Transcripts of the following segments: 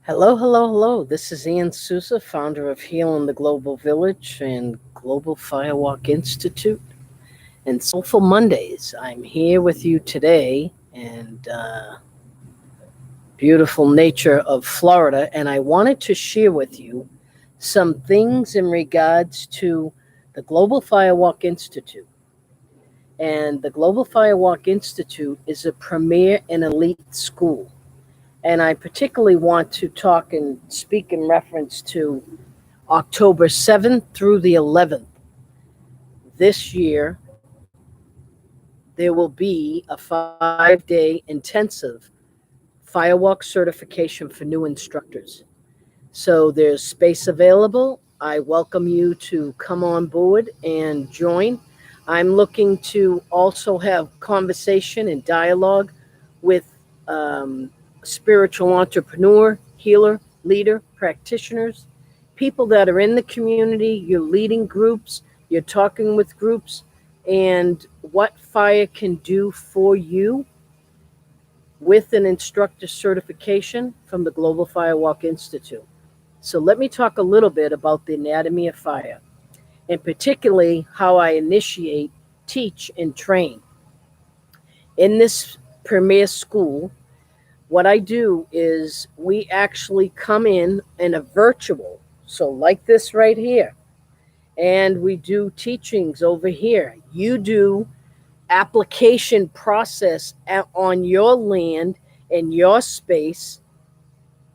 Hello, hello, hello. This is Ian Sousa, founder of Healing the Global Village and Global Firewalk Institute and Soulful Mondays. I'm here with you today and beautiful nature of Florida, and I wanted to share with you some things in regards to the Global Firewalk Institute. And the Global Firewalk Institute is a premier and elite school. And I particularly want to talk and speak in reference to October 7th through the 11th. This year, there will be a 5-day intensive Firewalk certification for new instructors. So there's space available. I welcome you to come on board and join. I'm looking to also have conversation and dialogue with um, spiritual entrepreneur, healer, leader, practitioners, people that are in the community. You're leading groups, you're talking with groups, and what fire can do for you with an instructor certification from the Global Firewalk Institute. So let me talk a little bit about the anatomy of fire, and particularly how I initiate, teach, and train. In this premier school, what I do is we actually come in a virtual, so like this right here, and we do teachings over here. You do application process on your land and your space,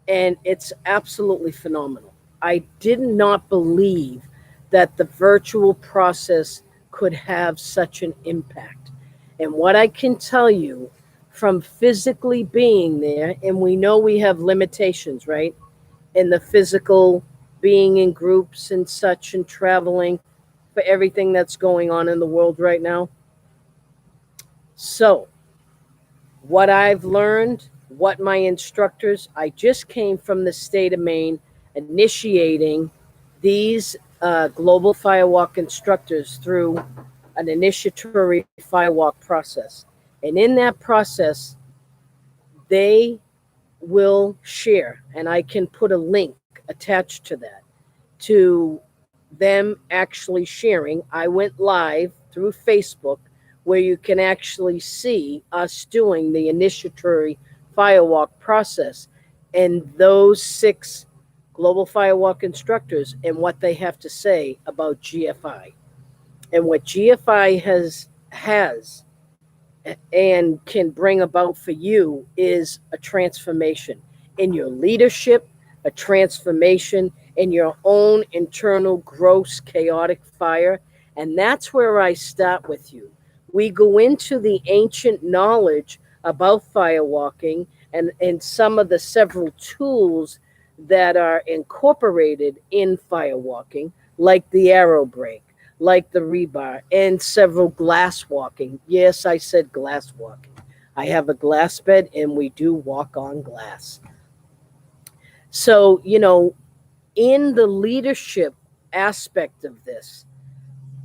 and it's absolutely phenomenal. I did not believe that the virtual process could have such an impact. And what I can tell you from physically being there, and we know we have limitations, right? In the physical being in groups and such and traveling for everything that's going on in the world right now. So, what I've learned, what my instructors, I just came from the state of Maine initiating these global firewalk instructors through an initiatory firewalk process. And in that process, they will share, and I can put a link attached to that, to them actually sharing. I went live through Facebook where you can actually see us doing the initiatory firewalk process and those 6 global firewalk instructors and what they have to say about GFI. And what GFI has and can bring about for you is a transformation in your leadership, a transformation in your own internal gross chaotic fire. And that's where I start with you. We go into the ancient knowledge about firewalking and some of the several tools that are incorporated in firewalking, like the arrow break, like the rebar, and several glass walking. Yes, I said glass walking. I have a glass bed and we do walk on glass. So, in the leadership aspect of this,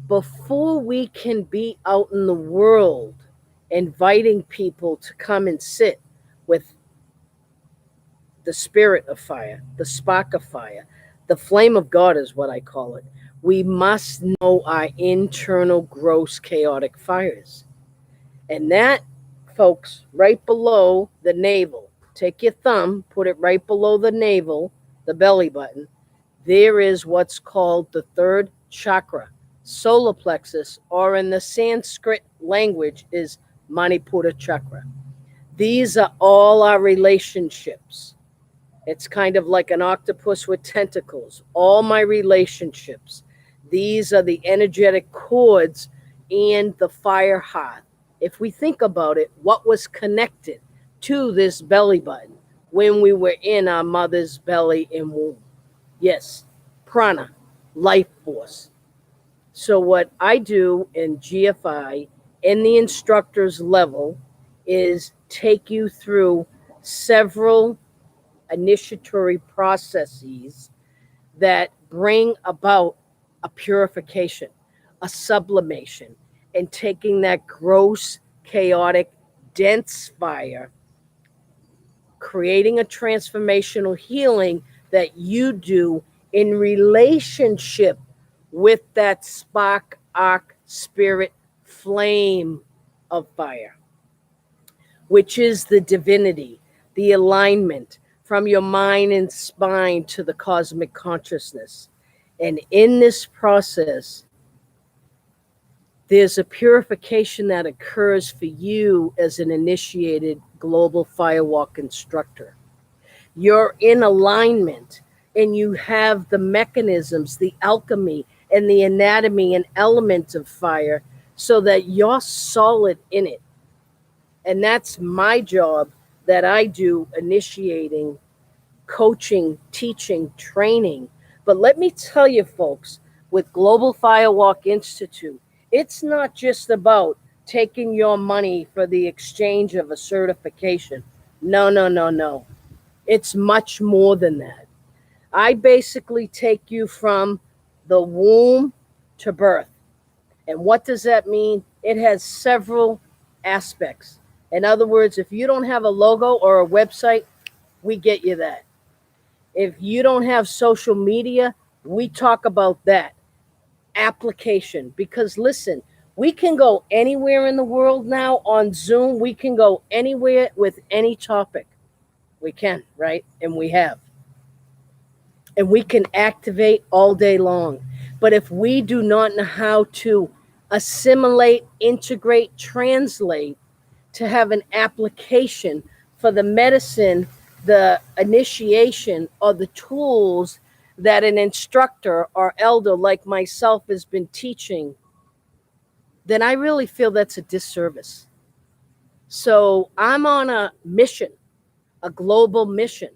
before we can be out in the world inviting people to come and sit with the spirit of fire, the spark of fire, the flame of God is what I call it. We must know our internal gross chaotic fires. And that, folks, right below the navel, take your thumb, put it right below the navel, the belly button. There is what's called the third chakra, solar plexus, or in the Sanskrit language is Manipura Chakra. These are all our relationships. It's kind of like an octopus with tentacles. All my relationships. These are the energetic cords and the fire hearth. If we think about it, what was connected to this belly button when we were in our mother's belly and womb? Yes, prana, life force. So, what I do in GFI in the instructor's level is take you through several initiatory processes that bring about a purification, a sublimation, and taking that gross, chaotic, dense fire creating a transformational healing that you do in relationship with that spark, arc, spirit, flame of fire, which is the divinity, the alignment from your mind and spine to the cosmic consciousness. And in this process, there's a purification that occurs for you as an initiated global firewalk instructor. You're in alignment and you have the mechanisms, the alchemy, and the anatomy and elements of fire so that you're solid in it. And that's my job that I do, initiating, coaching, teaching, training. But let me tell you, folks, with Global Firewalk Institute, it's not just about taking your money for the exchange of a certification. No, no, no, no. It's much more than that. I basically take you from the womb to birth. And what does that mean? It has several aspects. In other words, if you don't have a logo or a website, we get you that. If you don't have social media, we talk about that. Application. Because listen, we can go anywhere in the world now on Zoom. We can go anywhere with any topic. We can, right? And we have. And we can activate all day long. But if we do not know how to assimilate, integrate, translate to have an application for the medicine, the initiation, or the tools that an instructor or elder like myself has been teaching, then I really feel that's a disservice. So I'm on a mission, a global mission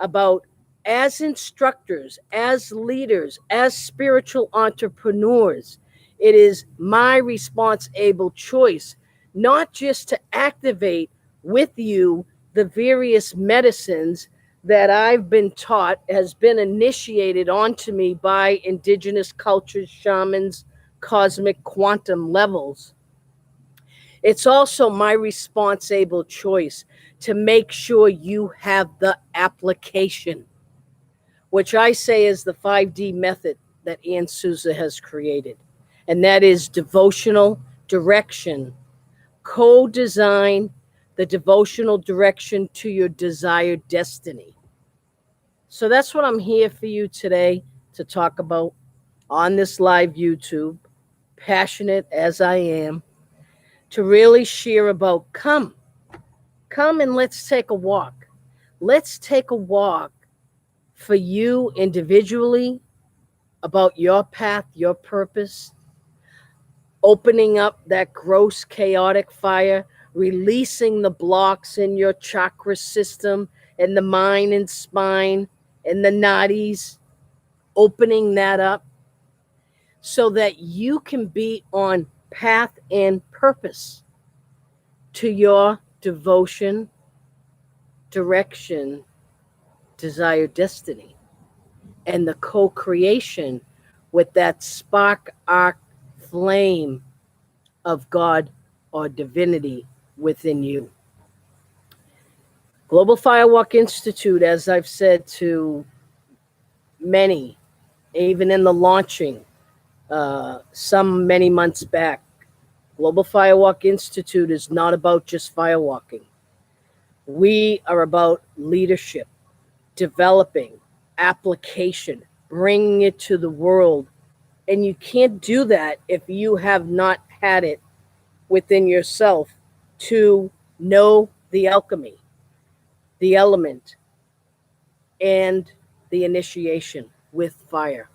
about, as instructors, as leaders, as spiritual entrepreneurs, it is my responsible choice not just to activate with you the various medicines that I've been taught, has been initiated onto me by indigenous cultures, shamans, cosmic quantum levels. It's also my responsible choice to make sure you have the application, which I say is the 5D method that Ann Souza has created. And that is devotional direction, co-design the devotional direction to your desired destiny. So that's what I'm here for you today to talk about on this live YouTube, passionate as I am, to really share about come and let's take a walk. Let's take a walk for you individually about your path, your purpose, opening up that gross chaotic fire, releasing the blocks in your chakra system and the mind and spine and the nadis, opening that up so that you can be on path and purpose to your devotion, direction, desired destiny, and the co-creation with that spark, arc, flame of God or divinity within you. Global Firewalk Institute, as I've said to many, even in the launching, some many months back, Global Firewalk Institute is not about just firewalking. We are about leadership, developing, application, bringing it to the world. And you can't do that if you have not had it within yourself to know the alchemy, the element, and the initiation with fire.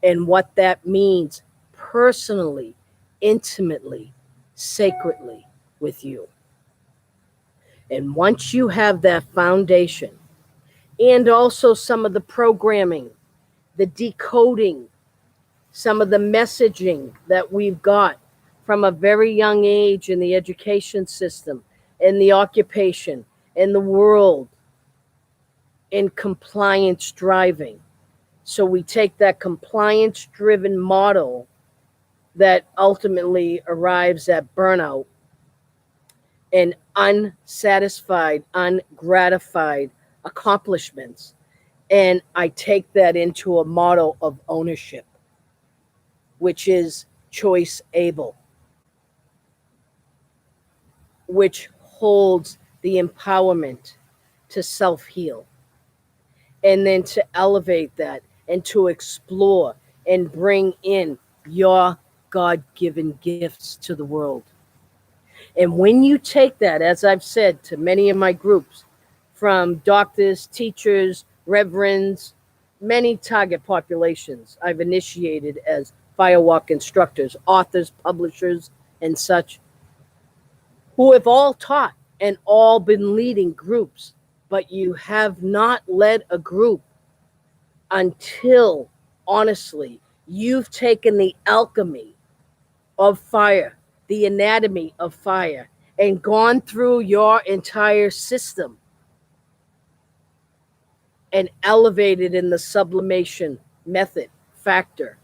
And what that means personally, intimately, sacredly with you. And once you have that foundation, and also some of the programming, the decoding, some of the messaging that we've got from a very young age in the education system, in the occupation, in the world, in compliance driving. So we take that compliance driven model that ultimately arrives at burnout and unsatisfied, ungratified accomplishments. And I take that into a model of ownership, which is choice able, which holds the empowerment to self-heal, and then to elevate that and to explore and bring in your God-given gifts to the world. And when you take that, as I've said to many of my groups, from doctors, teachers, reverends, many target populations I've initiated as Firewalk instructors, authors, publishers, and such, who have all taught and all been leading groups, but you have not led a group until, honestly, you've taken the alchemy of fire, the anatomy of fire, and gone through your entire system and elevated in the sublimation method factor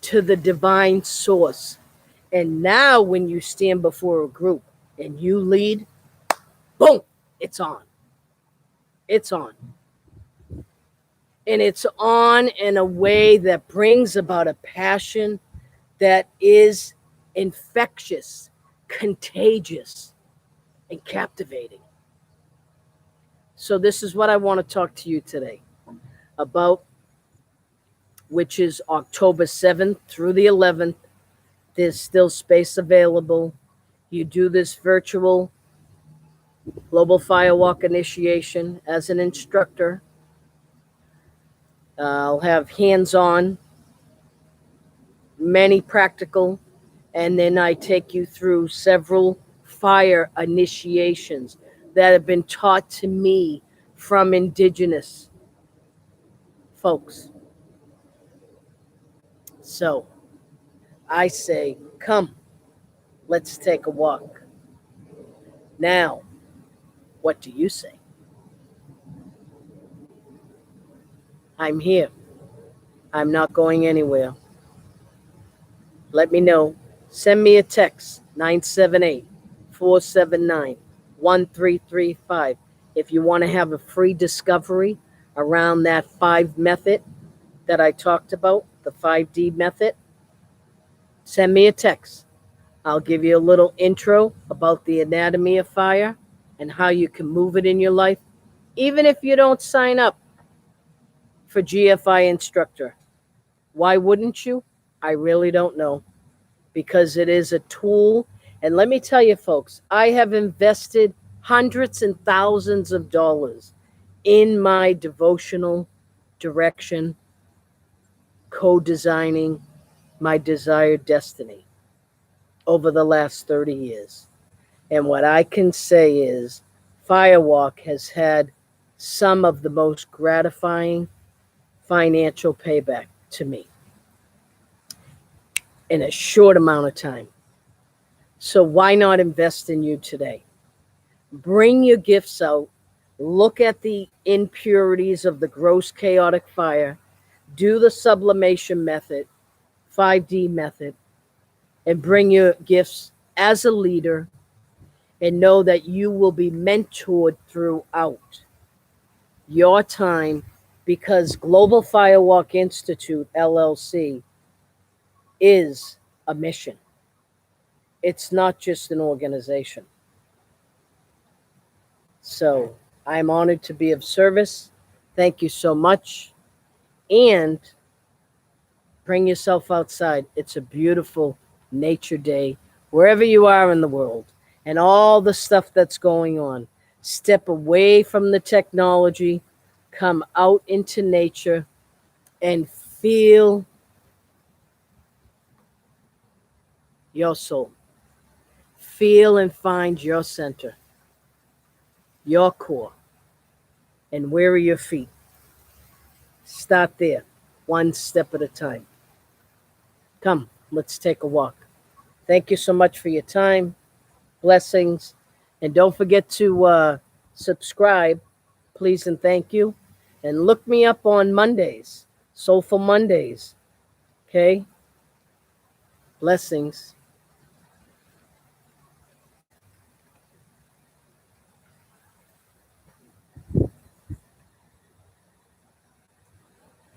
to the divine source. And now when you stand before a group and you lead, boom, it's on. It's on. And it's on in a way that brings about a passion that is infectious, contagious, and captivating. So this is what I want to talk to you today about, which is October 7th through the 11th. There's still space available. You do this virtual Global Firewalk initiation as an instructor. I'll have hands-on, many practical, and then I take you through several fire initiations that have been taught to me from indigenous folks. So I say, come, let's take a walk. Now, what do you say? I'm here. I'm not going anywhere. Let me know. Send me a text, 978-479-1335. If you want to have a free discovery around that 5 method that I talked about, the 5D method, send me a text. I'll give you a little intro about the anatomy of fire and how you can move it in your life, even if you don't sign up for GFI instructor. Why wouldn't you? I really don't know, because it is a tool. And let me tell you, folks, I have invested hundreds and thousands of dollars in my devotional direction, co-designing my desired destiny over the last 30 years. And what I can say is Firewalk has had some of the most gratifying financial payback to me in a short amount of time. So why not invest in you today? Bring your gifts out. Look at the impurities of the gross chaotic fire. Do the sublimation method, 5D method, and bring your gifts as a leader, and know that you will be mentored throughout your time, because Global Firewalk Institute, LLC, is a mission. It's not just an organization. So I'm honored to be of service. Thank you so much. And bring yourself outside. It's a beautiful nature day, wherever you are in the world, and all the stuff that's going on. Step away from the technology, come out into nature, and feel your soul. Feel and find your center, your core, and where are your feet. Start there, one step at a time. Come, let's take a walk. Thank you so much for your time. Blessings. And don't forget to subscribe, please and thank you. And look me up on Mondays, Soulful Mondays. Okay? Blessings.